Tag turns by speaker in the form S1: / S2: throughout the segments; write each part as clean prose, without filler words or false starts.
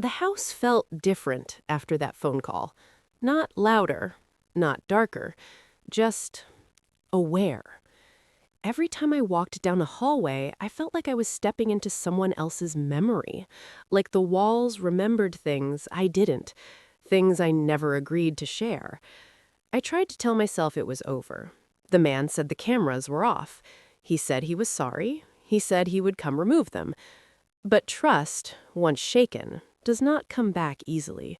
S1: The house felt different after that phone call. Not louder, not darker, just aware. Every time I walked down a hallway, I felt like I was stepping into someone else's memory. Like the walls remembered things I didn't, things I never agreed to share. I tried to tell myself it was over. The man said the cameras were off. He said he was sorry. He said he would come remove them. But trust, once shaken, does not come back easily.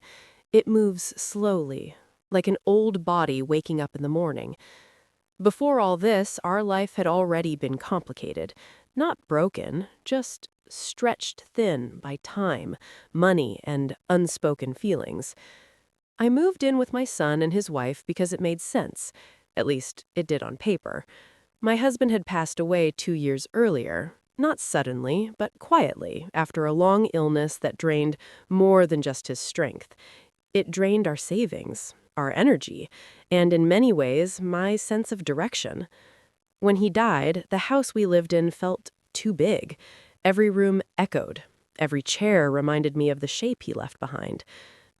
S1: It moves slowly, like an old body waking up in the morning. Before all this, our life had already been complicated. Not broken, just stretched thin by time, money, and unspoken feelings. I moved in with my son and his wife because it made sense. At least, it did on paper. My husband had passed away 2 years earlier, not suddenly, but quietly, after a long illness that drained more than just his strength. It drained our savings, our energy, and in many ways, my sense of direction. When he died, the house we lived in felt too big. Every room echoed. Every chair reminded me of the shape he left behind.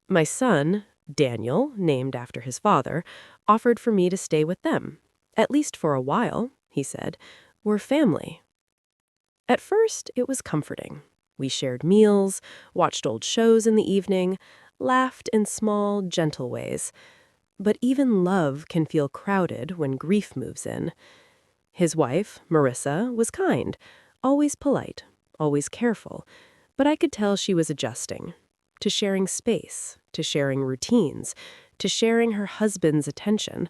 S1: My son, Daniel, named after his father, offered for me to stay with them. At least for a while, he said. We're family. At first, it was comforting. We shared meals, watched old shows in the evening, laughed in small, gentle ways. But even love can feel crowded when grief moves in. His wife, Marissa, was kind, always polite, always careful, but I could tell she was adjusting to sharing space, to sharing routines, to sharing her husband's attention.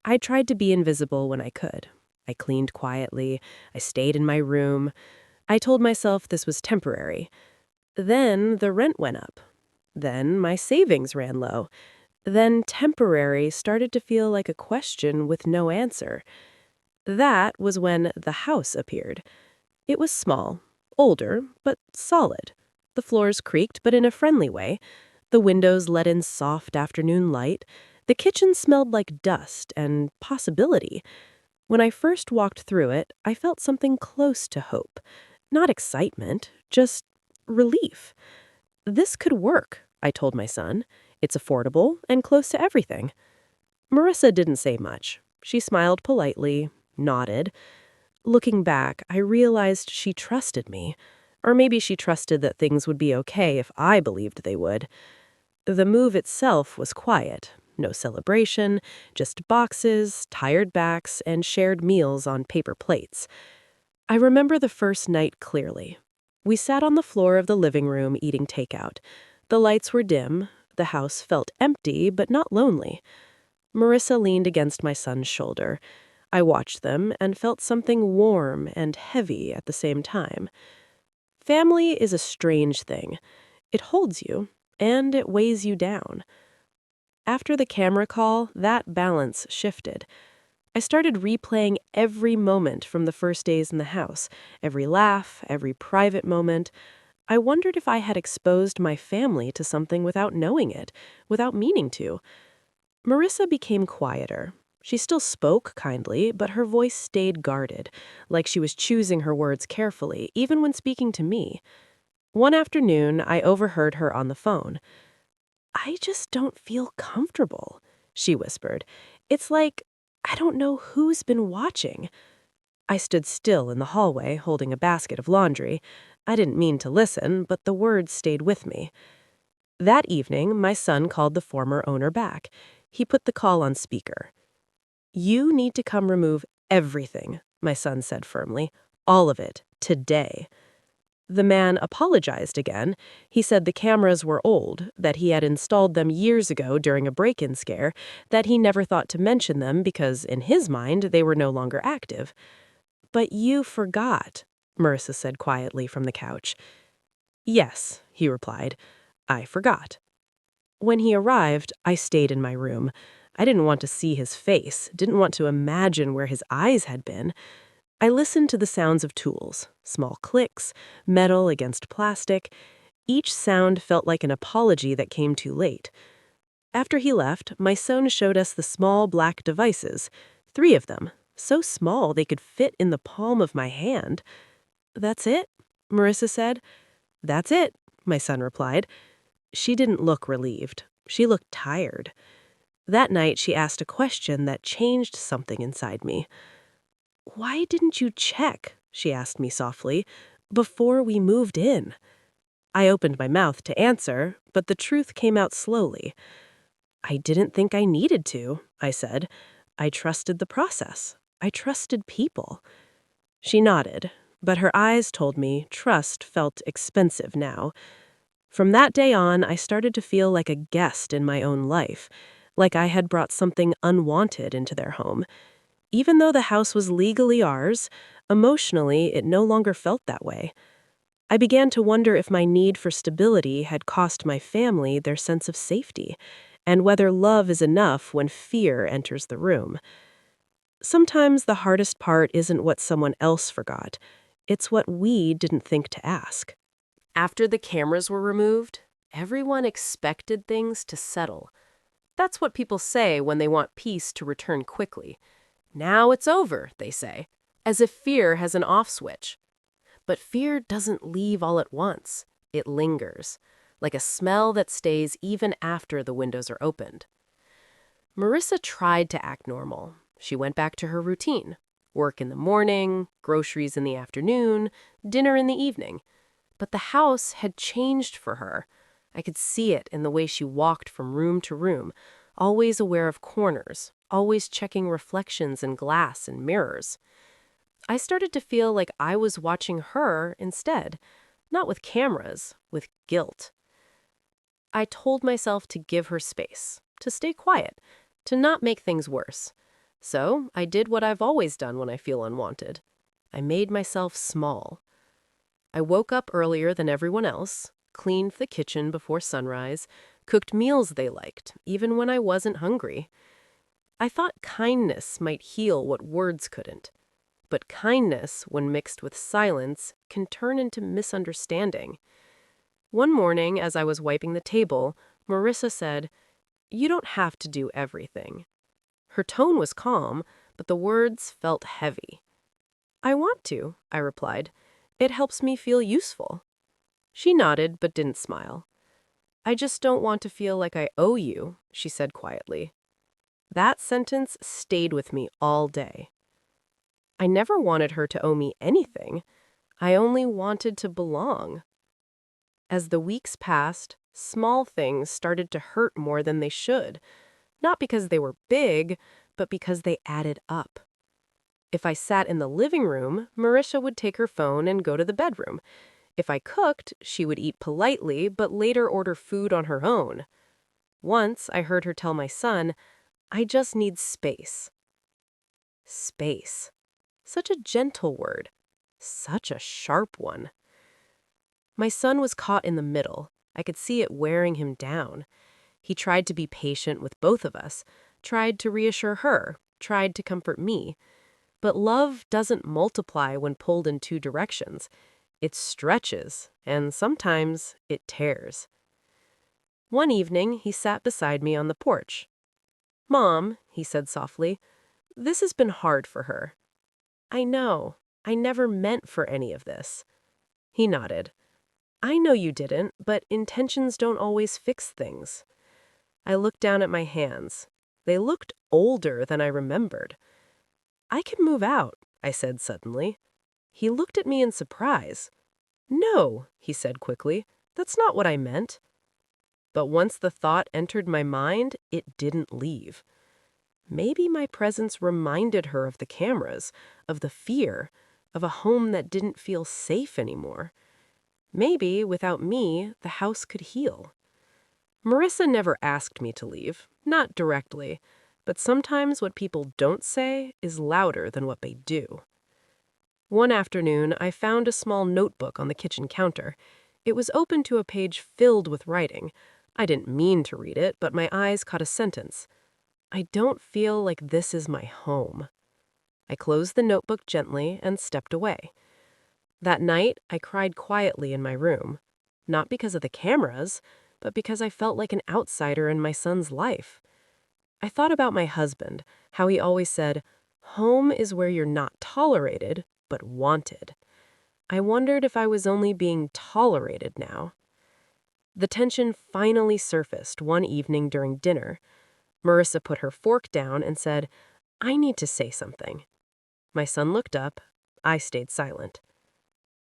S1: I tried to be invisible when I could. I cleaned quietly. I stayed in my room. I told myself this was temporary. Then the rent went up. Then my savings ran low. Then temporary started to feel like a question with no answer. That was when the house appeared. It was small, older, but solid. The floors creaked, but in a friendly way. The windows let in soft afternoon light. The kitchen smelled like dust and possibility. When I first walked through it, I felt something close to hope. Not excitement, just relief. This could work, I told my son. It's affordable and close to everything. Marissa didn't say much. She smiled politely, nodded. Looking back, I realized she trusted me. Or maybe she trusted that things would be okay if I believed they would. The move itself was quiet. No celebration, just boxes, tired backs, and shared meals on paper plates. I remember the first night clearly. We sat on the floor of the living room eating takeout. The lights were dim. The house felt empty, but not lonely. Marissa leaned against my son's shoulder. I watched them and felt something warm and heavy at the same time. Family is a strange thing. It holds you, and it weighs you down. After the camera call, that balance shifted. I started replaying every moment from the first days in the house, every laugh, every private moment. I wondered if I had exposed my family to something without knowing it, without meaning to. Marissa became quieter. She still spoke kindly, but her voice stayed guarded, like she was choosing her words carefully, even when speaking to me. One afternoon, I overheard her on the phone. "I just don't feel comfortable," she whispered. "It's like I don't know who's been watching." I stood still in the hallway, holding a basket of laundry. I didn't mean to listen, but the words stayed with me. That evening, my son called the former owner back. He put the call on speaker. "You need to come remove everything," my son said firmly. "All of it, today." The man apologized again. He said the cameras were old, that he had installed them years ago during a break-in scare, that he never thought to mention them because, in his mind, they were no longer active. "But you forgot," Marissa said quietly from the couch. "Yes," he replied. "I forgot." When he arrived, I stayed in my room. I didn't want to see his face, didn't want to imagine where his eyes had been. I listened to the sounds of tools, small clicks, metal against plastic. Each sound felt like an apology that came too late. After he left, my son showed us the small black devices, 3 of them, so small they could fit in the palm of my hand. "That's it?" Marissa said. "That's it," my son replied. She didn't look relieved. She looked tired. That night, she asked a question that changed something inside me. "Why didn't you check?" she asked me softly, "before we moved in?" I opened my mouth to answer, but the truth came out slowly. "I didn't think I needed to," I said. "I trusted the process. I trusted people." She nodded, but her eyes told me trust felt expensive now. From that day on, I started to feel like a guest in my own life, like I had brought something unwanted into their home. Even though the house was legally ours, emotionally it no longer felt that way. I began to wonder if my need for stability had cost my family their sense of safety, and whether love is enough when fear enters the room. Sometimes the hardest part isn't what someone else forgot, it's what we didn't think to ask. After the cameras were removed, everyone expected things to settle. That's what people say when they want peace to return quickly. "Now it's over," they say, as if fear has an off switch. But fear doesn't leave all at once. It lingers, like a smell that stays even after the windows are opened. Marissa tried to act normal. She went back to her routine. Work in the morning, groceries in the afternoon, dinner in the evening. But the house had changed for her. I could see it in the way she walked from room to room, always aware of corners, always checking reflections in glass and mirrors. I started to feel like I was watching her instead, not with cameras, with guilt. I told myself to give her space, to stay quiet, to not make things worse. So I did what I've always done when I feel unwanted. I made myself small. I woke up earlier than everyone else, cleaned the kitchen before sunrise, cooked meals they liked, even when I wasn't hungry. I thought kindness might heal what words couldn't. But kindness, when mixed with silence, can turn into misunderstanding. One morning, as I was wiping the table, Marissa said, "You don't have to do everything." Her tone was calm, but the words felt heavy. "I want to," I replied. "It helps me feel useful." She nodded, but didn't smile. "I just don't want to feel like I owe you," she said quietly. That sentence stayed with me all day. I never wanted her to owe me anything. I only wanted to belong. As the weeks passed, small things started to hurt more than they should. Not because they were big, but because they added up. If I sat in the living room, Marisha would take her phone and go to the bedroom. If I cooked, she would eat politely, but later order food on her own. Once, I heard her tell my son, "I just need space." Space. Such a gentle word. Such a sharp one. My son was caught in the middle. I could see it wearing him down. He tried to be patient with both of us, tried to reassure her, tried to comfort me. But love doesn't multiply when pulled in two directions. It stretches, and sometimes it tears. One evening, he sat beside me on the porch. "Mom," he said softly, "this has been hard for her." "I know. I never meant for any of this." He nodded. "I know you didn't, but intentions don't always fix things." I looked down at my hands. They looked older than I remembered. "I can move out," I said suddenly. He looked at me in surprise. "No," he said quickly, "that's not what I meant." But once the thought entered my mind, it didn't leave. Maybe my presence reminded her of the cameras, of the fear, of a home that didn't feel safe anymore. Maybe, without me, the house could heal. Marissa never asked me to leave, not directly, but sometimes what people don't say is louder than what they do. One afternoon, I found a small notebook on the kitchen counter. It was open to a page filled with writing. I didn't mean to read it, but my eyes caught a sentence. "I don't feel like this is my home." I closed the notebook gently and stepped away. That night, I cried quietly in my room, not because of the cameras, but because I felt like an outsider in my son's life. I thought about my husband, how he always said, "Home is where you're not tolerated, but wanted." I wondered if I was only being tolerated now. The tension finally surfaced one evening during dinner. Marissa put her fork down and said, "I need to say something." My son looked up. I stayed silent.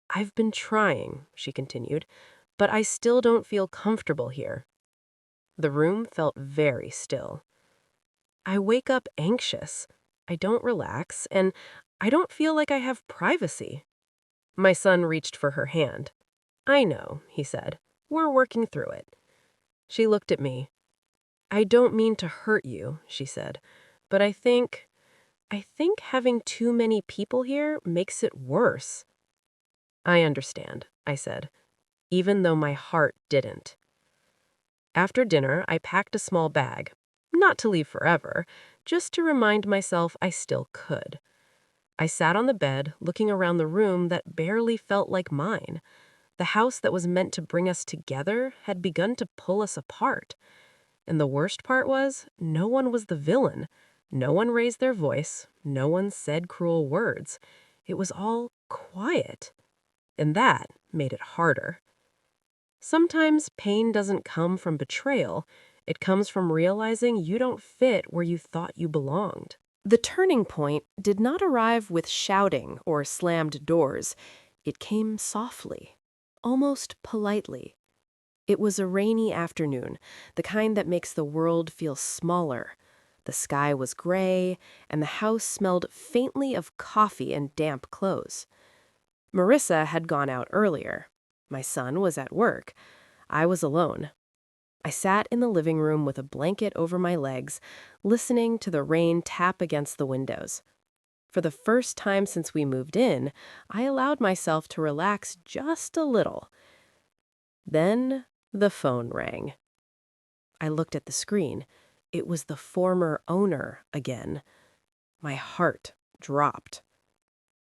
S1: "I've been trying," she continued, "but I still don't feel comfortable here." The room felt very still. I wake up anxious. I don't relax, and I don't feel like I have privacy. My son reached for her hand. "I know," he said. "We're working through it." She looked at me. "I don't mean to hurt you," she said, "but I think having too many people here makes it worse." "I understand," I said, even though my heart didn't. After dinner, I packed a small bag, not to leave forever, just to remind myself I still could. I sat on the bed, looking around the room that barely felt like mine. The house that was meant to bring us together had begun to pull us apart. And the worst part was, no one was the villain. No one raised their voice. No one said cruel words. It was all quiet. And that made it harder. Sometimes pain doesn't come from betrayal. It comes from realizing you don't fit where you thought you belonged. The turning point did not arrive with shouting or slammed doors. It came softly, almost politely. It was a rainy afternoon, the kind that makes the world feel smaller. The sky was gray, and the house smelled faintly of coffee and damp clothes. Marissa had gone out earlier. My son was at work. I was alone. I sat in the living room with a blanket over my legs, listening to the rain tap against the windows. For the first time since we moved in, I allowed myself to relax just a little. Then the phone rang. I looked at the screen. It was the former owner again. My heart dropped.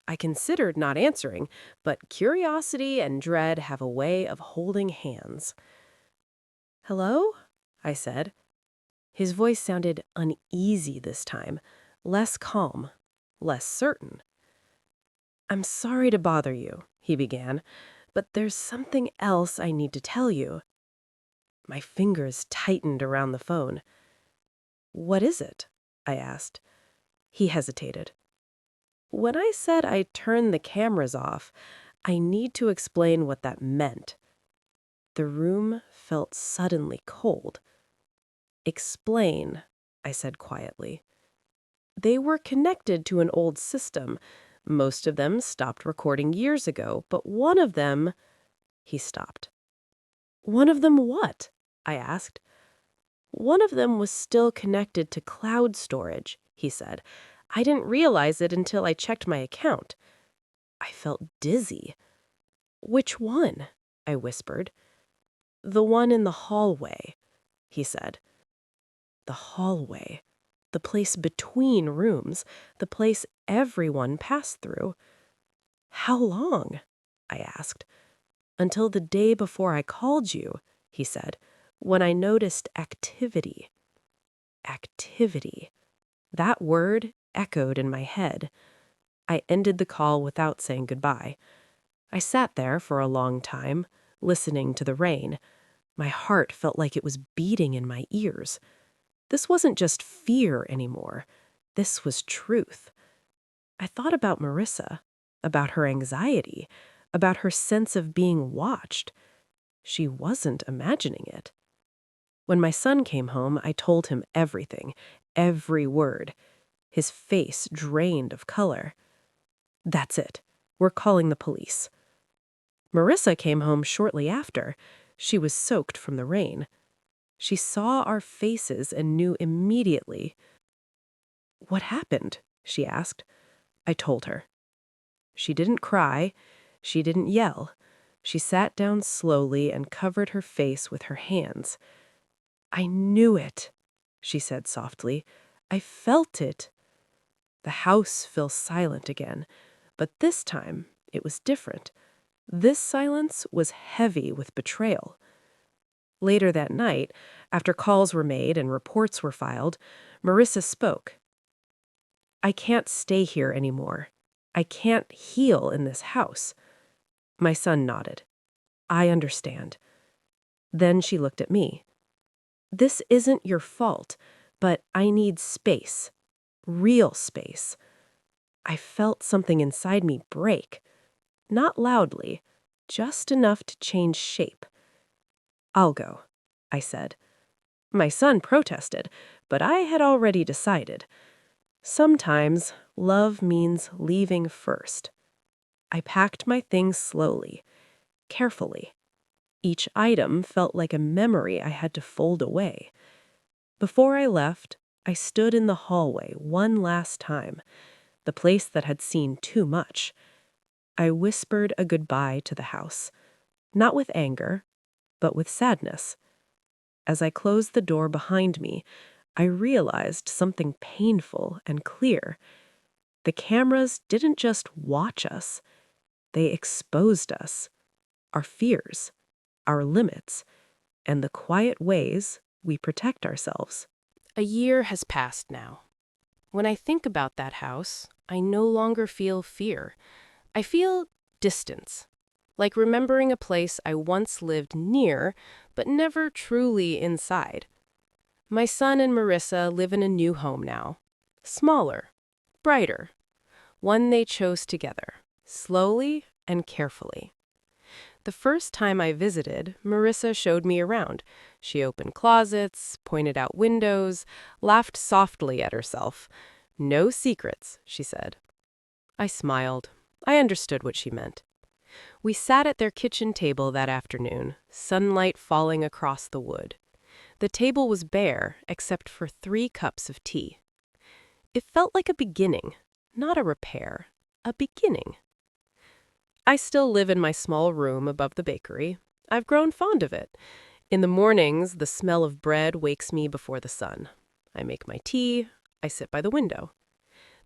S1: I considered not answering, but curiosity and dread have a way of holding hands. "Hello?" I said. His voice sounded uneasy this time, less calm, less certain. "I'm sorry to bother you," he began, "but there's something else I need to tell you." My fingers tightened around the phone. "What is it?" I asked. He hesitated. "When I said I turned the cameras off, I need to explain what that meant." The room felt suddenly cold. "Explain," I said quietly. "They were connected to an old system. Most of them stopped recording years ago, but one of them—" He stopped. "One of them what?" I asked. "One of them was still connected to cloud storage," he said. "I didn't realize it until I checked my account." I felt dizzy. "Which one?" I whispered. "The one in the hallway," he said. The hallway. The place between rooms. The place everyone passed through. "How long?" I asked. "Until the day before I called you," he said, "when I noticed activity." Activity. That word echoed in my head. I ended the call without saying goodbye. I sat there for a long time, listening to the rain. My heart felt like it was beating in my ears. This wasn't just fear anymore. This was truth. I thought about Marissa, about her anxiety, about her sense of being watched. She wasn't imagining it. When my son came home, I told him everything, every word. His face drained of color. "That's it. We're calling the police." Marissa came home shortly after. She was soaked from the rain. She saw our faces and knew immediately. "What happened?" she asked. I told her. She didn't cry. She didn't yell. She sat down slowly and covered her face with her hands. "I knew it," she said softly. "I felt it." The house fell silent again, but this time it was different. This silence was heavy with betrayal. Later that night, after calls were made and reports were filed, Marissa spoke. "I can't stay here anymore. I can't heal in this house." My son nodded. "I understand." Then she looked at me. "This isn't your fault, but I need space. Real space." I felt something inside me break. Not loudly, just enough to change shape. "I'll go," I said. My son protested, but I had already decided. Sometimes love means leaving first. I packed my things slowly, carefully. Each item felt like a memory I had to fold away. Before I left, I stood in the hallway one last time, the place that had seen too much. I whispered a goodbye to the house, not with anger, but with sadness. As I closed the door behind me, I realized something painful and clear. The cameras didn't just watch us, they exposed us, our fears, our limits, and the quiet ways we protect ourselves. A year has passed now. When I think about that house, I no longer feel fear. I feel distance, like remembering a place I once lived near, but never truly inside. My son and Marissa live in a new home now. Smaller, brighter. One they chose together, slowly and carefully. The first time I visited, Marissa showed me around. She opened closets, pointed out windows, laughed softly at herself. "No secrets," she said. I smiled. I understood what she meant. We sat at their kitchen table that afternoon, sunlight falling across the wood. The table was bare, except for 3 cups of tea. It felt like a beginning, not a repair, a beginning. I still live in my small room above the bakery. I've grown fond of it. In the mornings, the smell of bread wakes me before the sun. I make my tea. I sit by the window.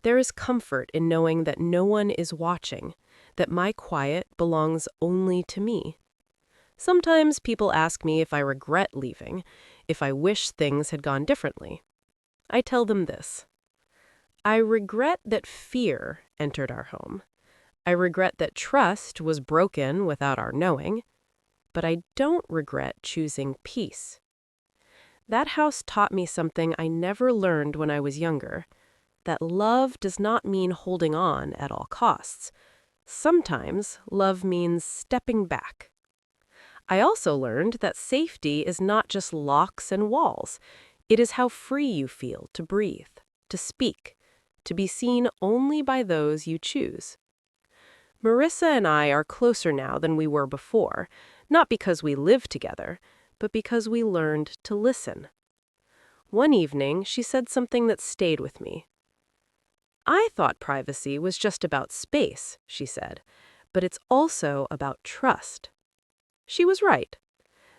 S1: There is comfort in knowing that no one is watching, that my quiet belongs only to me. Sometimes people ask me if I regret leaving, if I wish things had gone differently. I tell them this. I regret that fear entered our home. I regret that trust was broken without our knowing, but I don't regret choosing peace. That house taught me something I never learned when I was younger, that love does not mean holding on at all costs. Sometimes love means stepping back. I also learned that safety is not just locks and walls. It is how free you feel to breathe, to speak, to be seen only by those you choose. Marissa and I are closer now than we were before, not because we live together, but because we learned to listen. One evening, she said something that stayed with me. "I thought privacy was just about space," she said, "but it's also about trust." She was right.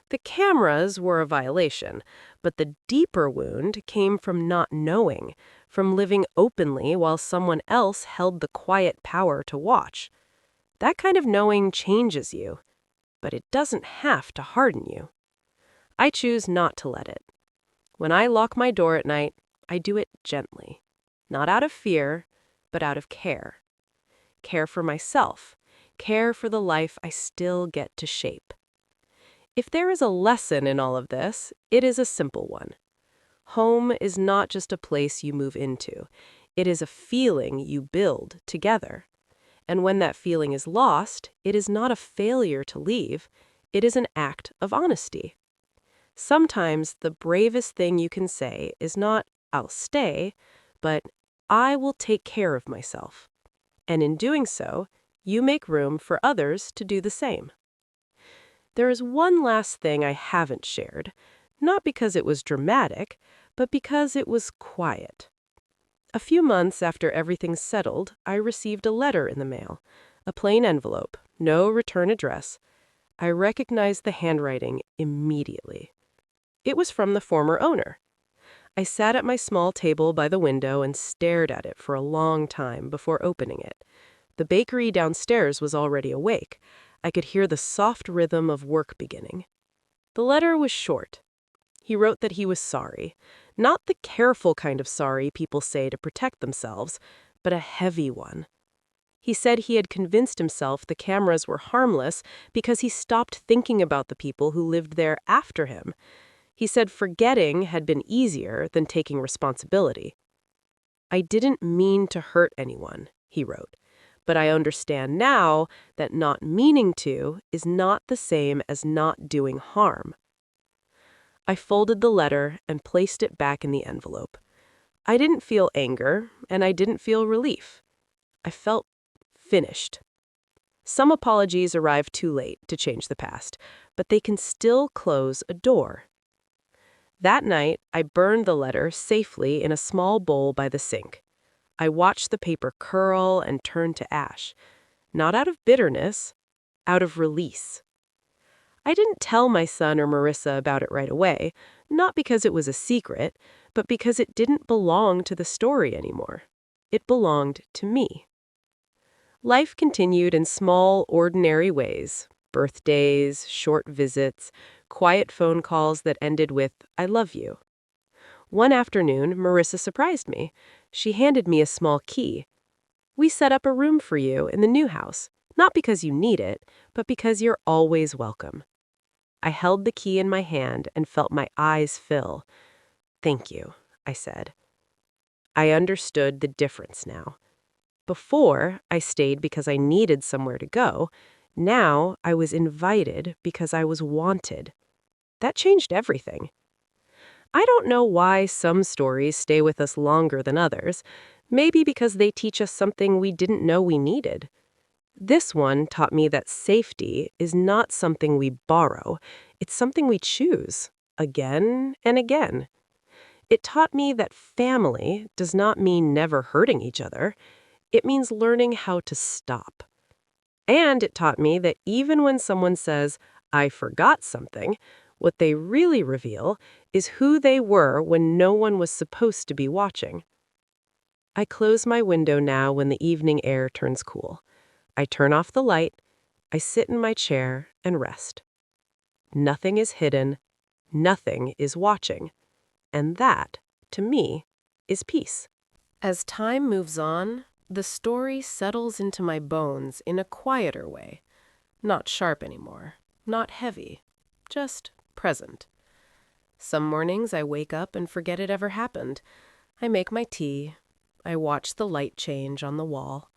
S1: The cameras were a violation, but the deeper wound came from not knowing, from living openly while someone else held the quiet power to watch. That kind of knowing changes you, but it doesn't have to harden you. I choose not to let it. When I lock my door at night, I do it gently, not out of fear, but out of care. Care for myself, care for the life I still get to shape. If there is a lesson in all of this, it is a simple one. Home is not just a place you move into. It is a feeling you build together. And when that feeling is lost, it is not a failure to leave. It is an act of honesty. Sometimes the bravest thing you can say is not, "I'll stay," but "I will take care of myself." And in doing so, you make room for others to do the same. There is one last thing I haven't shared, not because it was dramatic, but because it was quiet. A few months after everything settled, I received a letter in the mail, a plain envelope, no return address. I recognized the handwriting immediately. It was from the former owner. I sat at my small table by the window and stared at it for a long time before opening it. The bakery downstairs was already awake. I could hear the soft rhythm of work beginning. The letter was short. He wrote that he was sorry, not the careful kind of sorry people say to protect themselves, but a heavy one. He said he had convinced himself the cameras were harmless because he stopped thinking about the people who lived there after him. He said forgetting had been easier than taking responsibility. "I didn't mean to hurt anyone," he wrote, "but I understand now that not meaning to is not the same as not doing harm." I folded the letter and placed it back in the envelope. I didn't feel anger, and I didn't feel relief. I felt finished. Some apologies arrive too late to change the past, but they can still close a door. That night, I burned the letter safely in a small bowl by the sink. I watched the paper curl and turn to ash, not out of bitterness, out of release. I didn't tell my son or Marissa about it right away, not because it was a secret, but because it didn't belong to the story anymore. It belonged to me. Life continued in small, ordinary ways: birthdays, short visits, quiet phone calls that ended with, "I love you." One afternoon, Marissa surprised me. She handed me a small key. "We set up a room for you in the new house, not because you need it, but because you're always welcome." I held the key in my hand and felt my eyes fill. "Thank you," I said. I understood the difference now. Before, I stayed because I needed somewhere to go. Now, I was invited because I was wanted. That changed everything. I don't know why some stories stay with us longer than others. Maybe because they teach us something we didn't know we needed. This one taught me that safety is not something we borrow. It's something we choose, again and again. It taught me that family does not mean never hurting each other. It means learning how to stop. And it taught me that even when someone says, "I forgot something," what they really reveal is who they were when no one was supposed to be watching. I close my window now when the evening air turns cool. I turn off the light, I sit in my chair and rest. Nothing is hidden, nothing is watching. And that, to me, is peace. As time moves on, the story settles into my bones in a quieter way. Not sharp anymore, not heavy, just present. Some mornings I wake up and forget it ever happened. I make my tea, I watch the light change on the wall.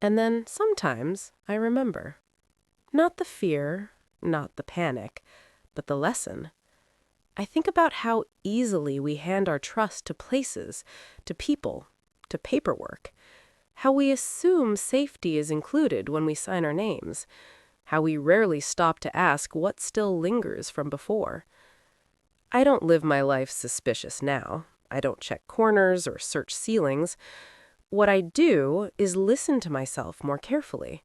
S1: And then, sometimes, I remember. Not the fear, not the panic, but the lesson. I think about how easily we hand our trust to places, to people, to paperwork. How we assume safety is included when we sign our names. How we rarely stop to ask what still lingers from before. I don't live my life suspicious now. I don't check corners or search ceilings. What I do is listen to myself more carefully.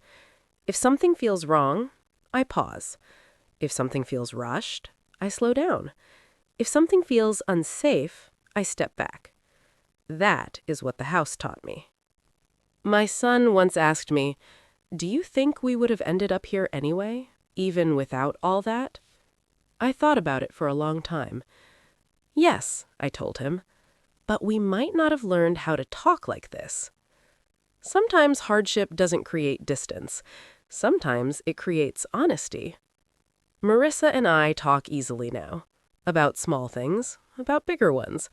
S1: If something feels wrong, I pause. If something feels rushed, I slow down. If something feels unsafe, I step back. That is what the house taught me. My son once asked me, "Do you think we would have ended up here anyway, even without all that?" I thought about it for a long time. "Yes," I told him. "But we might not have learned how to talk like this." Sometimes hardship doesn't create distance. Sometimes it creates honesty. Marissa and I talk easily now. About small things, about bigger ones.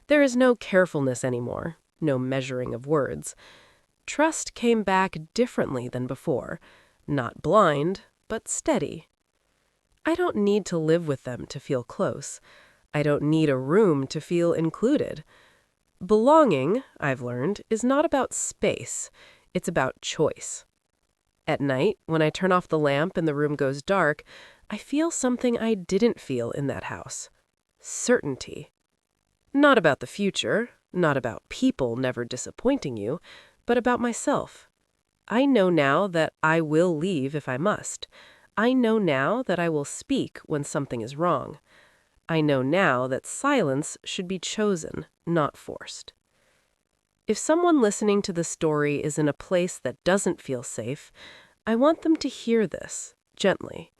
S1: There is no carefulness anymore, no measuring of words. Trust came back differently than before. Not blind, but steady. I don't need to live with them to feel close. I don't need a room to feel included. Belonging, I've learned, is not about space. It's about choice. At night, when I turn off the lamp and the room goes dark, I feel something I didn't feel in that house. Certainty. Not about the future, not about people never disappointing you, but about myself. I know now that I will leave if I must. I know now that I will speak when something is wrong. I know now that silence should be chosen, not forced. If someone listening to the story is in a place that doesn't feel safe, I want them to hear this, gently.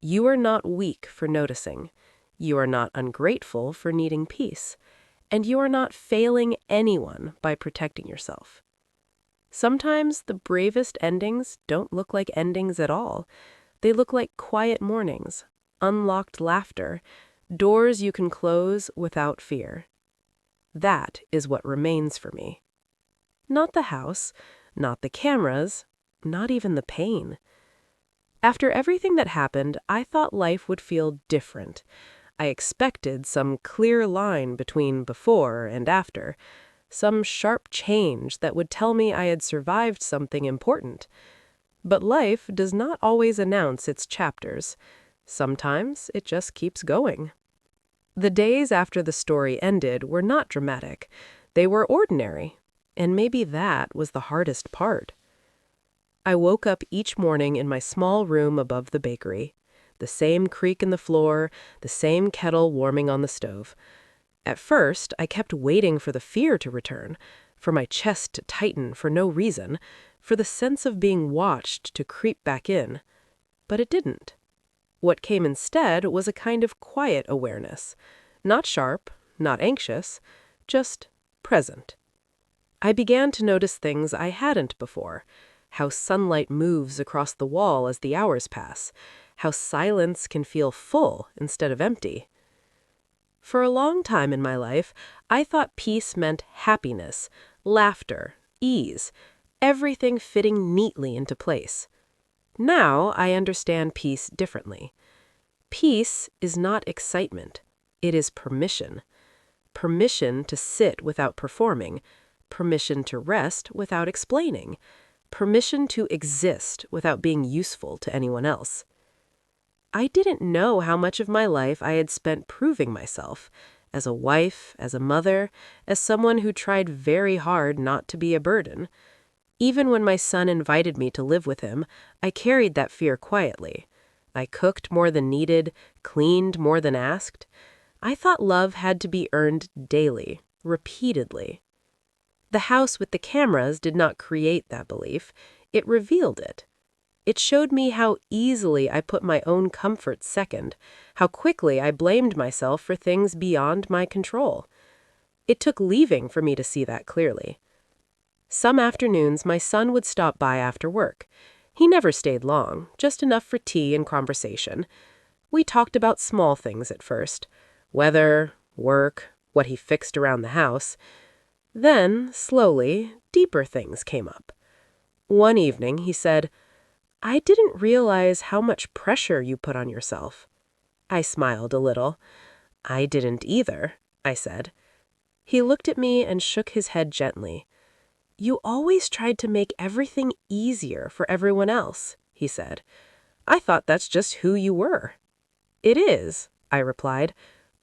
S1: You are not weak for noticing. You are not ungrateful for needing peace. And you are not failing anyone by protecting yourself. Sometimes the bravest endings don't look like endings at all. They look like quiet mornings, unlocked laughter, doors you can close without fear. That is what remains for me. Not the house, not the cameras, not even the pain. After everything that happened, I thought life would feel different. I expected some clear line between before and after, some sharp change that would tell me I had survived something important. But life does not always announce its chapters. Sometimes it just keeps going. The days after the story ended were not dramatic. They were ordinary, and maybe that was the hardest part. I woke up each morning in my small room above the bakery. The same creak in the floor, the same kettle warming on the stove. At first, I kept waiting for the fear to return, for my chest to tighten for no reason, for the sense of being watched to creep back in. But it didn't. What came instead was a kind of quiet awareness. Not sharp, not anxious, just present. I began to notice things I hadn't before. How sunlight moves across the wall as the hours pass. How silence can feel full instead of empty. For a long time in my life, I thought peace meant happiness, laughter, ease, everything fitting neatly into place. Now I understand peace differently. Peace is not excitement. It is permission. Permission to sit without performing. Permission to rest without explaining. Permission to exist without being useful to anyone else. I didn't know how much of my life I had spent proving myself, as a wife, as a mother, as someone who tried very hard not to be a burden. Even when my son invited me to live with him, I carried that fear quietly. I cooked more than needed, cleaned more than asked. I thought love had to be earned daily, repeatedly. The house with the cameras did not create that belief. It revealed it. It showed me how easily I put my own comfort second, how quickly I blamed myself for things beyond my control. It took leaving for me to see that clearly. Some afternoons, my son would stop by after work. He never stayed long, just enough for tea and conversation. We talked about small things at first: weather, work, what he fixed around the house. Then, slowly, deeper things came up. One evening, he said, "I didn't realize how much pressure you put on yourself." I smiled a little. "I didn't either," I said. He looked at me and shook his head gently. "You always tried to make everything easier for everyone else," he said. "I thought that's just who you were." "It is," I replied,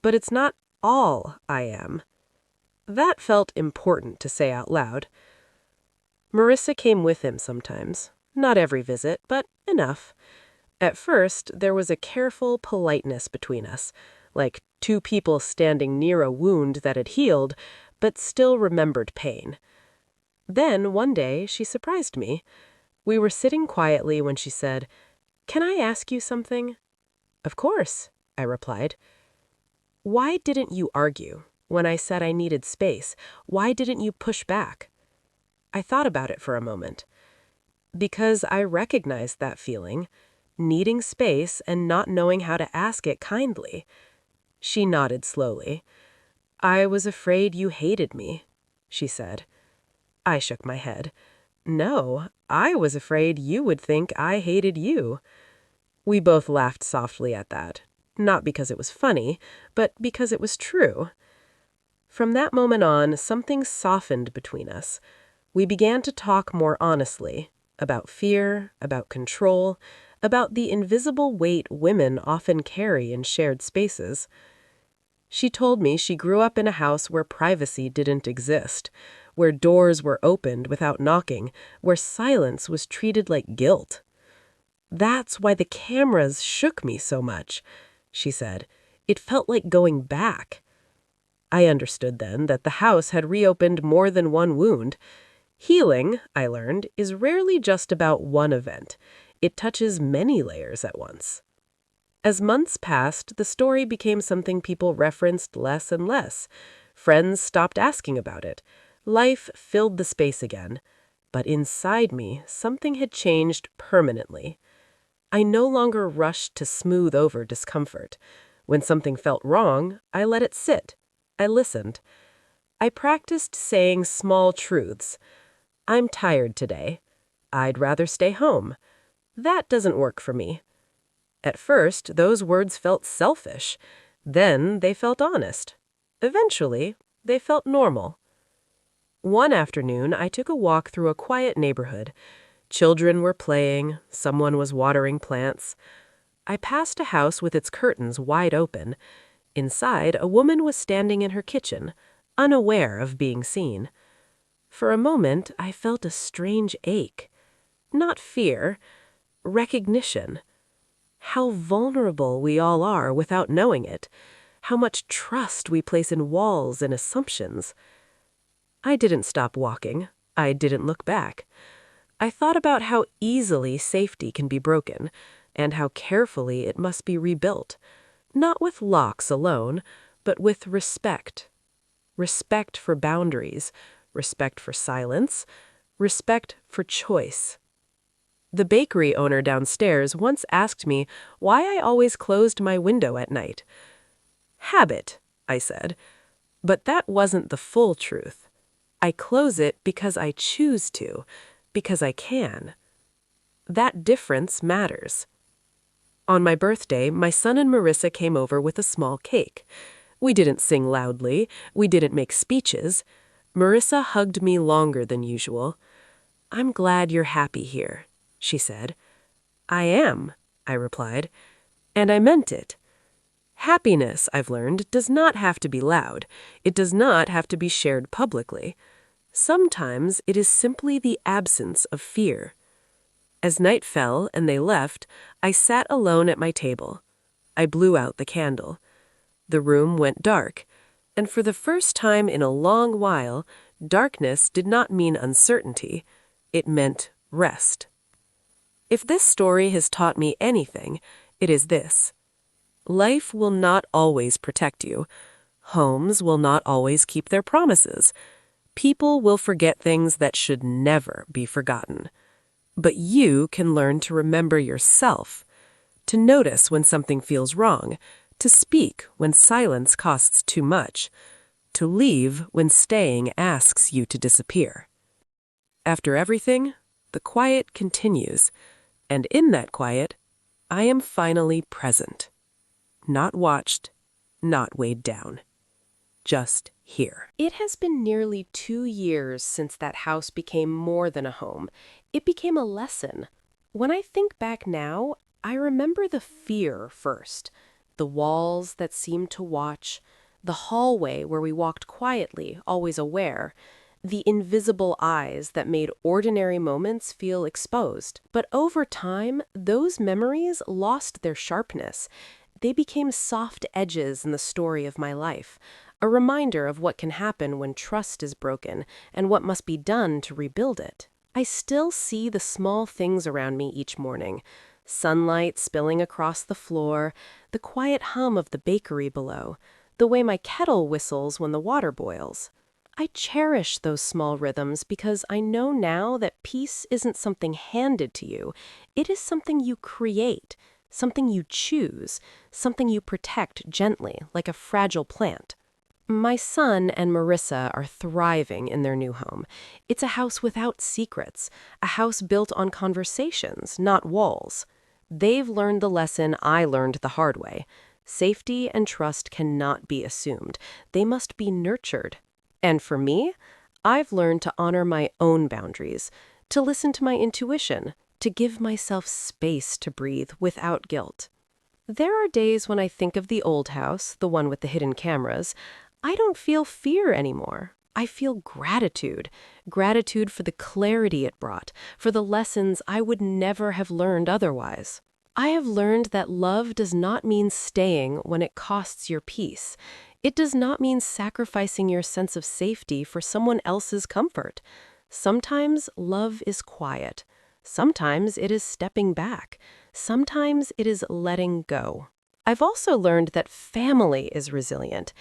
S1: "but it's not all I am." That felt important to say out loud. Marissa came with him sometimes. Not every visit, but enough. At first, there was a careful politeness between us, like two people standing near a wound that had healed, but still remembered pain. Then, one day, she surprised me. We were sitting quietly when she said, "Can I ask you something?" "Of course," I replied. "Why didn't you argue? When I said I needed space, why didn't you push back?" I thought about it for a moment. Because I recognized that feeling, needing space and not knowing how to ask it kindly. She nodded slowly. "I was afraid you hated me," she said. I shook my head. "No, I was afraid you would think I hated you." We both laughed softly at that, not because it was funny, but because it was true. From that moment on, something softened between us. We began to talk more honestly, about fear, about control, about the invisible weight women often carry in shared spaces. She told me she grew up in a house where privacy didn't exist, where doors were opened without knocking, where silence was treated like guilt. "That's why the cameras shook me so much," she said. "It felt like going back." I understood then that the house had reopened more than one wound. Healing, I learned, is rarely just about one event. It touches many layers at once. As months passed, the story became something people referenced less and less. Friends stopped asking about it. Life filled the space again. But inside me, something had changed permanently. I no longer rushed to smooth over discomfort. When something felt wrong, I let it sit. I listened. I practiced saying small truths. I'm tired today. I'd rather stay home. That doesn't work for me. At first, those words felt selfish. Then they felt honest. Eventually, they felt normal. One afternoon, I took a walk through a quiet neighborhood. Children were playing, someone was watering plants. I passed a house with its curtains wide open. Inside, a woman was standing in her kitchen, unaware of being seen. For a moment, I felt a strange ache. Not fear, recognition. How vulnerable we all are without knowing it. How much trust we place in walls and assumptions. I didn't stop walking. I didn't look back. I thought about how easily safety can be broken, and how carefully it must be rebuilt. Not with locks alone, but with respect. Respect for boundaries, respect for silence, respect for choice. The bakery owner downstairs once asked me why I always closed my window at night. Habit, I said. But that wasn't the full truth. I close it because I choose to, because I can. That difference matters. On my birthday, my son and Marissa came over with a small cake. We didn't sing loudly. We didn't make speeches. Marissa hugged me longer than usual. "I'm glad you're happy here," she said. "I am," I replied. And I meant it. Happiness, I've learned, does not have to be loud. It does not have to be shared publicly. Sometimes it is simply the absence of fear. As night fell and they left, I sat alone at my table. I blew out the candle. The room went dark, and for the first time in a long while, darkness did not mean uncertainty. It meant rest. If this story has taught me anything, it is this. Life will not always protect you. Homes will not always keep their promises. People will forget things that should never be forgotten. But you can learn to remember yourself, to notice when something feels wrong, to speak when silence costs too much, to leave when staying asks you to disappear. After everything, the quiet continues, and in that quiet, I am finally present. Not watched, not weighed down. Just here. It has been nearly 2 years since that house became more than a home. It became a lesson. When I think back now, I remember the fear first. The walls that seemed to watch, the hallway where we walked quietly, always aware, the invisible eyes that made ordinary moments feel exposed. But over time, those memories lost their sharpness. They became soft edges in the story of my life, a reminder of what can happen when trust is broken and what must be done to rebuild it. I still see the small things around me each morning. Sunlight spilling across the floor, the quiet hum of the bakery below, the way my kettle whistles when the water boils. I cherish those small rhythms because I know now that peace isn't something handed to you. It is something you create, something you choose, something you protect gently, like a fragile plant. My son and Marissa are thriving in their new home. It's a house without secrets, a house built on conversations, not walls. They've learned the lesson I learned the hard way. Safety and trust cannot be assumed. They must be nurtured. And for me, I've learned to honor my own boundaries, to listen to my intuition, to give myself space to breathe without guilt. There are days when I think of the old house, the one with the hidden cameras. I don't feel fear anymore. I feel gratitude. Gratitude for the clarity it brought, for the lessons I would never have learned otherwise. I have learned that love does not mean staying when it costs your peace. It does not mean sacrificing your sense of safety for someone else's comfort. Sometimes love is quiet. Sometimes it is stepping back. Sometimes it is letting go. I've also learned that family is resilient.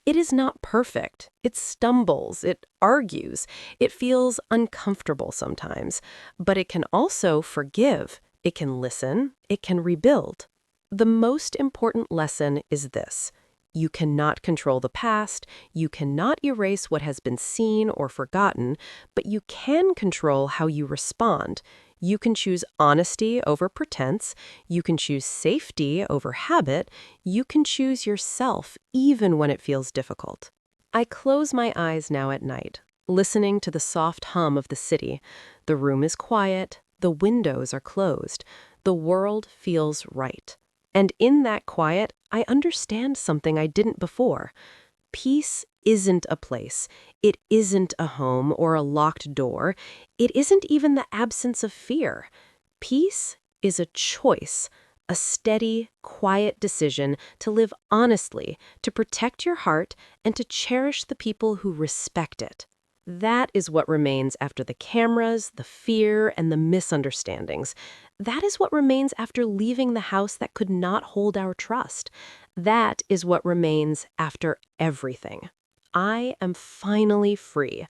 S1: It is not perfect. It stumbles, it argues, it feels uncomfortable sometimes, but it can also forgive, it can listen, it can rebuild. The most important lesson is this. You cannot control the past, you cannot erase what has been seen or forgotten, but you can control how you respond. You can choose honesty over pretense, you can choose safety over habit, you can choose yourself even when it feels difficult. I close my eyes now at night, listening to the soft hum of the city. The room is quiet, the windows are closed, the world feels right. And in that quiet, I understand something I didn't before. Peace isn't a place. It isn't a home or a locked door. It isn't even the absence of fear. Peace is a choice, a steady, quiet decision to live honestly, to protect your heart, and to cherish the people who respect it. That is what remains after the cameras, the fear, and the misunderstandings. That is what remains after leaving the house that could not hold our trust. That is what remains after everything. I am finally free.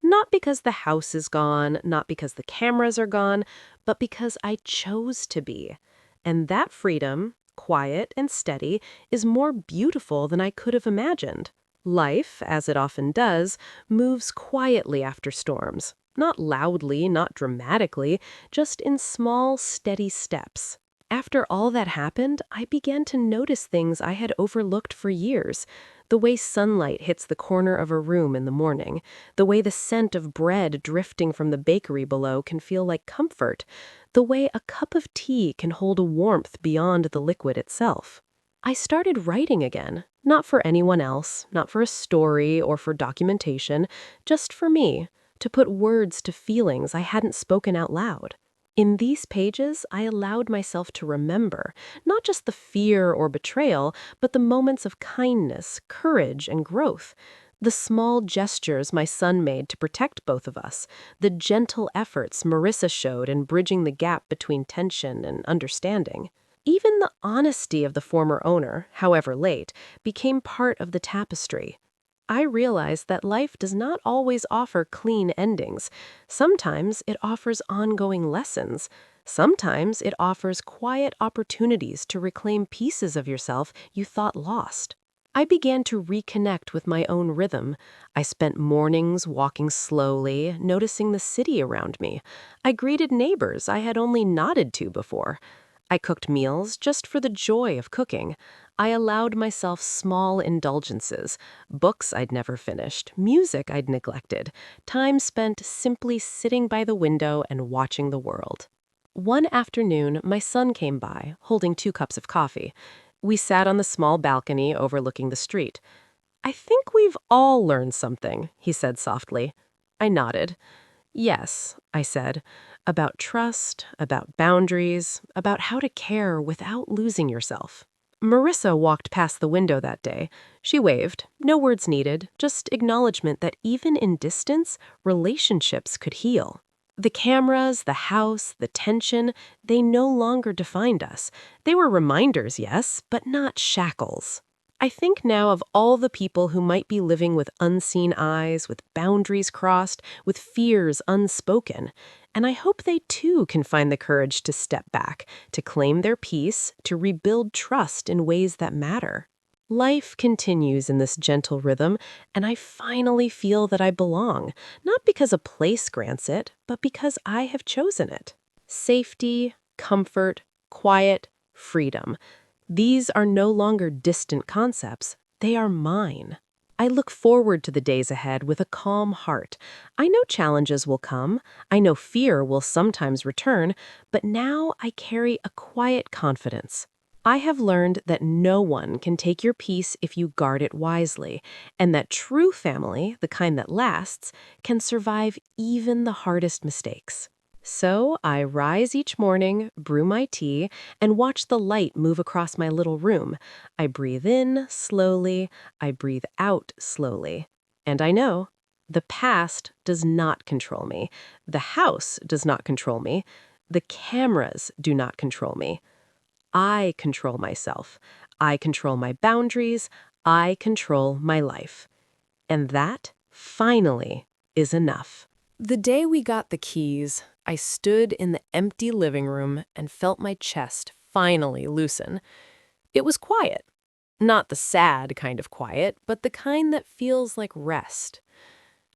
S1: Not because the house is gone, not because the cameras are gone, but because I chose to be. And that freedom, quiet and steady, is more beautiful than I could have imagined. Life, as it often does, moves quietly after storms. Not loudly, not dramatically, just in small, steady steps. After all that happened, I began to notice things I had overlooked for years. The way sunlight hits the corner of a room in the morning, the way the scent of bread drifting from the bakery below can feel like comfort, the way a cup of tea can hold a warmth beyond the liquid itself. I started writing again, not for anyone else, not for a story or for documentation, just for me, to put words to feelings I hadn't spoken out loud. In these pages, I allowed myself to remember, not just the fear or betrayal, but the moments of kindness, courage, and growth. The small gestures my son made to protect both of us, the gentle efforts Marissa showed in bridging the gap between tension and understanding. Even the honesty of the former owner, however late, became part of the tapestry. I realized that life does not always offer clean endings. Sometimes it offers ongoing lessons. Sometimes it offers quiet opportunities to reclaim pieces of yourself you thought lost. I began to reconnect with my own rhythm. I spent mornings walking slowly, noticing the city around me. I greeted neighbors I had only nodded to before. I cooked meals just for the joy of cooking. I allowed myself small indulgences, books I'd never finished, music I'd neglected, time spent simply sitting by the window and watching the world. One afternoon, my son came by, holding 2 cups of coffee. We sat on the small balcony overlooking the street. "I think we've all learned something," he said softly. I nodded. "Yes," I said, "about trust, about boundaries, about how to care without losing yourself." Marissa walked past the window that day. She waved, no words needed, just acknowledgement that even in distance, relationships could heal. The cameras, the house, the tension, they no longer defined us. They were reminders, yes, but not shackles. I think now of all the people who might be living with unseen eyes, with boundaries crossed, with fears unspoken, and I hope they too can find the courage to step back, to claim their peace, to rebuild trust in ways that matter. Life continues in this gentle rhythm, and I finally feel that I belong, not because a place grants it, but because I have chosen it. Safety, comfort, quiet, freedom. These are no longer distant concepts, they are mine. I look forward to the days ahead with a calm heart. I know challenges will come, I know fear will sometimes return, but now I carry a quiet confidence. I have learned that no one can take your peace if you guard it wisely, and that true family, the kind that lasts, can survive even the hardest mistakes. So I rise each morning, brew my tea, and watch the light move across my little room. I breathe in slowly, I breathe out slowly. And I know the past does not control me. The house does not control me. The cameras do not control me. I control myself. I control my boundaries. I control my life. And that, finally, is enough. The day we got the keys, I stood in the empty living room and felt my chest finally loosen. It was quiet. Not the sad kind of quiet, but the kind that feels like rest.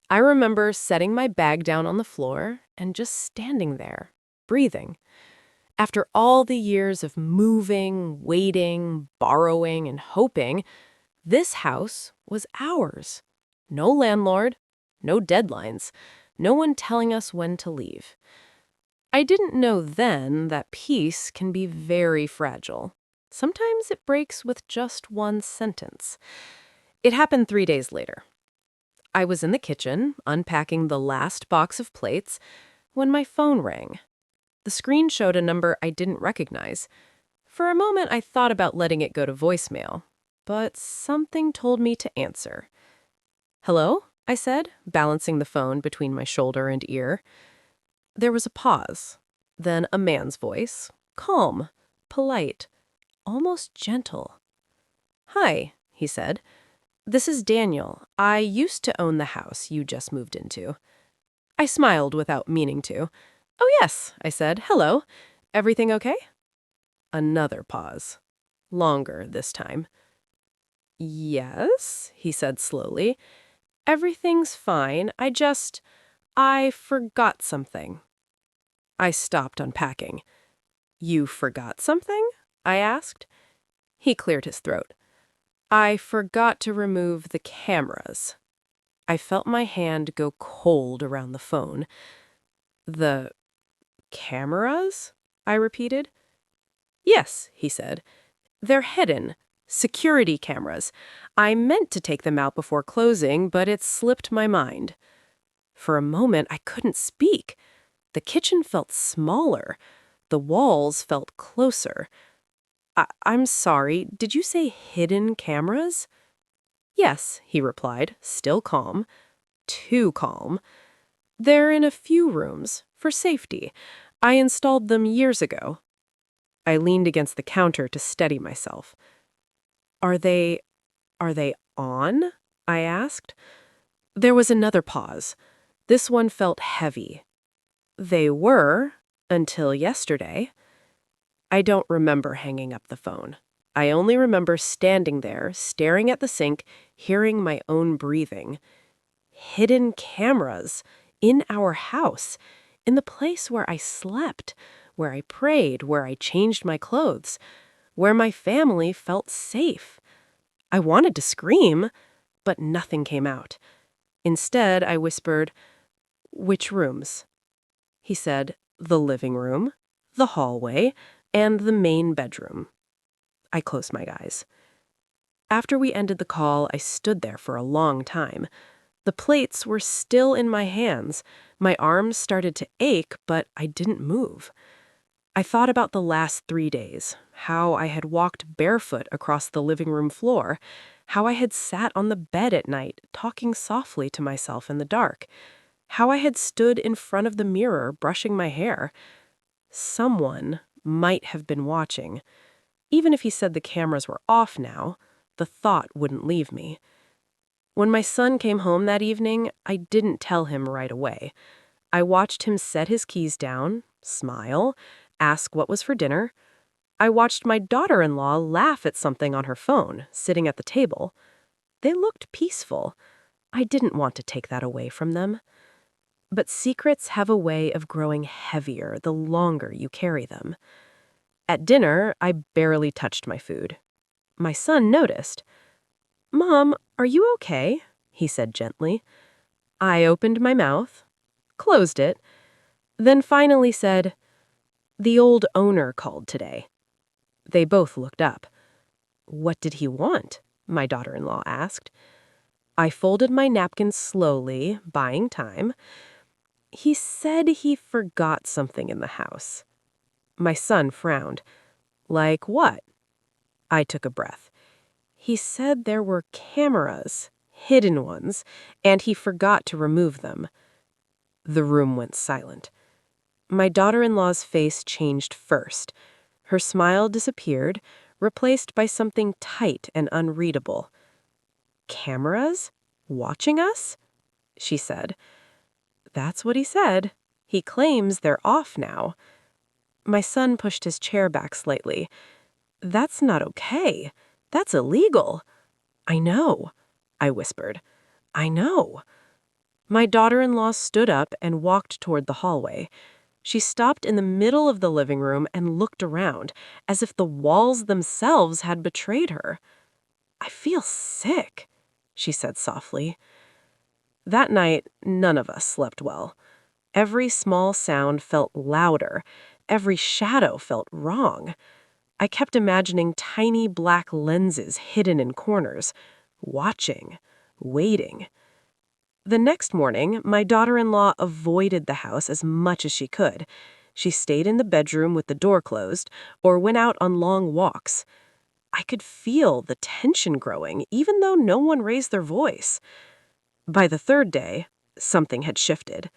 S1: I remember setting my bag down on the floor and just standing there, breathing. After all the years of moving, waiting, borrowing, and hoping, this house was ours. No landlord, no deadlines, no one telling us when to leave. I didn't know then that peace can be very fragile. Sometimes it breaks with just one sentence. It happened 3 days later. I was in the kitchen, unpacking the last box of plates, when my phone rang. The screen showed a number I didn't recognize. For a moment, I thought about letting it go to voicemail, but something told me to answer. "Hello?" I said, balancing the phone between my shoulder and ear. There was a pause, then a man's voice, calm, polite, almost gentle. "Hi," he said. "This is Daniel. I used to own the house you just moved into." I smiled without meaning to. "Oh, yes," I said. "Hello. Everything okay?" Another pause. Longer this time. "Yes," he said slowly. "Everything's fine. I forgot something." I stopped unpacking. "You forgot something?" I asked. He cleared his throat. "I forgot to remove the cameras." I felt my hand go cold around the phone. "The cameras?" I repeated. "Yes," he said. "They're hidden. Security cameras. I meant to take them out before closing, but it slipped my mind." For a moment, I couldn't speak. The kitchen felt smaller. The walls felt closer. I'm sorry, did you say hidden cameras?" "Yes," he replied, still calm. Too calm. "They're in a few rooms, for safety. I installed them years ago." I leaned against the counter to steady myself. Are they on?" I asked. There was another pause. This one felt heavy. "They were, until yesterday." I don't remember hanging up the phone. I only remember standing there, staring at the sink, hearing my own breathing. Hidden cameras in our house, in the place where I slept, where I prayed, where I changed my clothes, where my family felt safe. I wanted to scream, but nothing came out. Instead, I whispered, "Which rooms?" He said, "The living room, the hallway, and the main bedroom." I closed my eyes. After we ended the call, I stood there for a long time. The plates were still in my hands. My arms started to ache, but I didn't move. I thought about the last 3 days, how I had walked barefoot across the living room floor, how I had sat on the bed at night, talking softly to myself in the dark, how I had stood in front of the mirror brushing my hair. Someone might have been watching. Even if he said the cameras were off now, the thought wouldn't leave me. When my son came home that evening, I didn't tell him right away. I watched him set his keys down, smile, ask what was for dinner. I watched my daughter-in-law laugh at something on her phone, sitting at the table. They looked peaceful. I didn't want to take that away from them. But secrets have a way of growing heavier the longer you carry them. At dinner, I barely touched my food. My son noticed. "Mom, are you okay?" he said gently. I opened my mouth, closed it, then finally said, "The old owner called today." They both looked up. "What did he want?" my daughter-in-law asked. I folded my napkin slowly, buying time. "He said he forgot something in the house." My son frowned. "Like what?" I took a breath. "He said there were cameras, hidden ones, and he forgot to remove them." The room went silent. My daughter-in-law's face changed first. Her smile disappeared, replaced by something tight and unreadable. Cameras? Watching us? She said. That's what he said. He claims they're off now. My son pushed his chair back slightly. That's not okay. That's illegal. I know, I whispered. I know. My daughter-in-law stood up and walked toward the hallway. She stopped in the middle of the living room and looked around, as if the walls themselves had betrayed her. I feel sick, she said softly. That night, none of us slept well. Every small sound felt louder. Every shadow felt wrong. I kept imagining tiny black lenses hidden in corners, watching, waiting. The next morning, my daughter-in-law avoided the house as much as she could. She stayed in the bedroom with the door closed or went out on long walks. I could feel the tension growing, even though no one raised their voice. By the third day, something had shifted.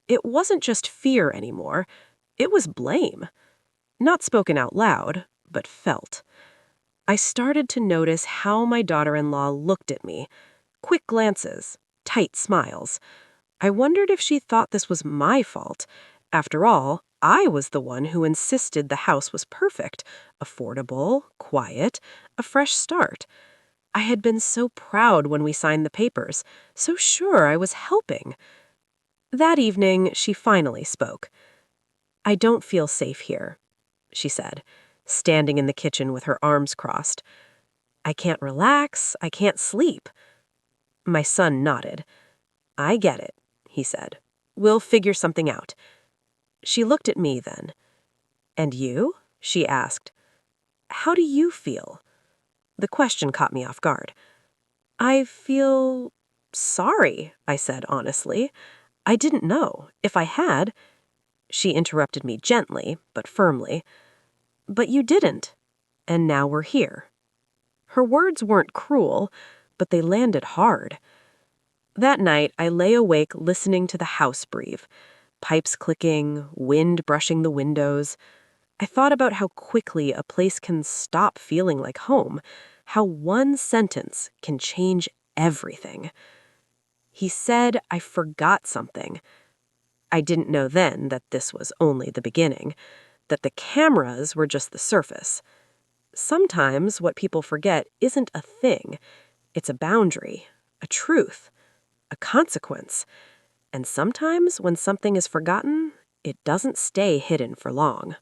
S1: It wasn't just fear anymore. It was blame. Not spoken out loud, but felt. I started to notice how my daughter-in-law looked at me. Quick glances, tight smiles. I wondered if she thought this was my fault. After all, I was the one who insisted the house was perfect, affordable, quiet, a fresh start. I had been so proud when we signed the papers, so sure I was helping. That evening, she finally spoke. I don't feel safe here, she said, standing in the kitchen with her arms crossed. I can't relax, I can't sleep. My son nodded. I get it, he said. We'll figure something out. She looked at me then. And you? She asked. How do you feel? The question caught me off guard. I feel sorry, I said honestly. I didn't know. If I had... She interrupted me gently, but firmly. But you didn't. And now we're here. Her words weren't cruel, but they landed hard. That night, I lay awake listening to the house breathe. Pipes clicking, wind brushing the windows. I thought about how quickly a place can stop feeling like home, how one sentence can change everything. He said I forgot something. I didn't know then that this was only the beginning, that the cameras were just the surface. Sometimes what people forget isn't a thing. It's a boundary, a truth, a consequence. And sometimes when something is forgotten, it doesn't stay hidden for long.